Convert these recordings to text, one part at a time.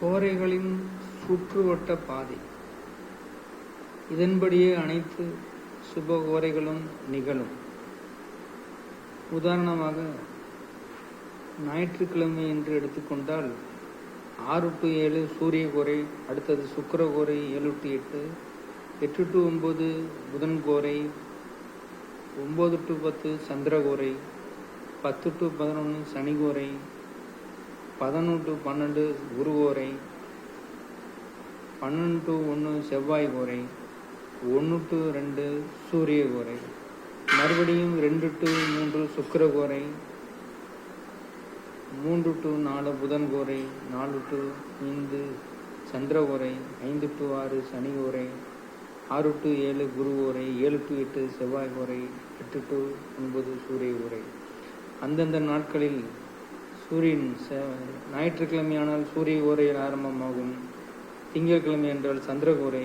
கோரைகளின் சுற்றுவட்ட பாதை. இதன்படியே அனைத்து சுபகோரைகளும் நிகழும். உதாரணமாக ஞாயிற்றுக்கிழமை என்று எடுத்துக்கொண்டால் 6 to 7 சூரிய கோரை, அடுத்தது சுக்கிர கோரை 7 to 8, 8 to 9 புதன் கோரை, 9 to 10 சந்திர கோரை, 10 to 11 சனி கோரை, 11 to 12 குரு கோரை, 12 to 1 செவ்வாய் கோரை, 1 to 2 சூரிய கோரை, மறுபடியும் 2 to 3 சுக்கிர கோரை, 3 to 4 புதன் கோரை, 4 to 5 சந்திர கோரை, 5 to 6 சனி கோரை, 6 to 7 குரு கோரை, 7 to 8 செவ்வாய் கோரை, 8 to 9 சூரிய கோரை. அந்தந்த நாட்களில் சூரியன் ஞாயிற்றுக்கிழமையானால் சூரிய கோரையில் ஆரம்பமாகும். திங்கட்கிழமை என்றால் சந்திர கோரை,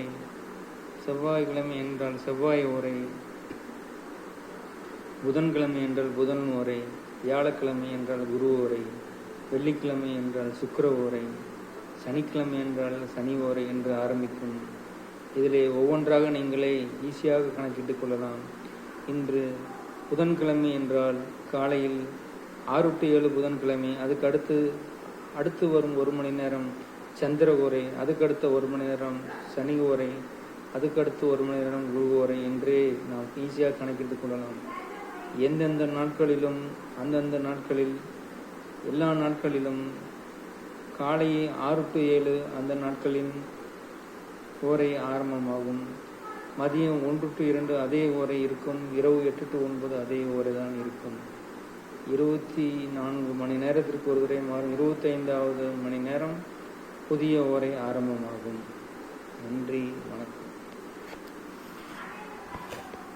செவ்வாய்க்கிழமை என்றால் செவ்வாய் ஓரை, புதன்கிழமை என்றால் புதன் ஓரை, வியாழக்கிழமை என்றால் குரு ஓரை, வெள்ளிக்கிழமை என்றால் சுக்கிர ஓரை, சனிக்கிழமை என்றால் சனி ஓரை என்று ஆரம்பிக்கும். இதிலே ஒவ்வொன்றாக நீங்களே ஈஸியாக கணக்கிட்டுக் கொள்ளலாம். இன்று புதன்கிழமை என்றால் காலையில் 6 to 7 புதன்கிழமை, அதுக்கு அடுத்து வரும் 1 மணி நேரம் சந்திர ஓரை, அதுக்கடுத்த 1 மணி நேரம் சனி ஓரை, அதுக்கடுத்து 1 மணி நேரம் குரு ஓரை என்றே நாம் ஈஸியாக கணக்கிட்டுக் கொள்ளலாம். எந்தெந்த நாட்களிலும் அந்தந்த நாட்களில் எல்லா நாட்களிலும் காலை 6 to 7 அந்த நாட்களின் ஓரை ஆரம்பமாகும். மதியம் 1 to 2 அதே ஓரை இருக்கும். இரவு 8 to 9 அதே ஓரை தான் இருக்கும். 24 மணி நேரத்திற்கு ஒரு தடவை மாறும். 25வது மணி நேரம் புதிய ஓரை ஆரம்பமாகும்.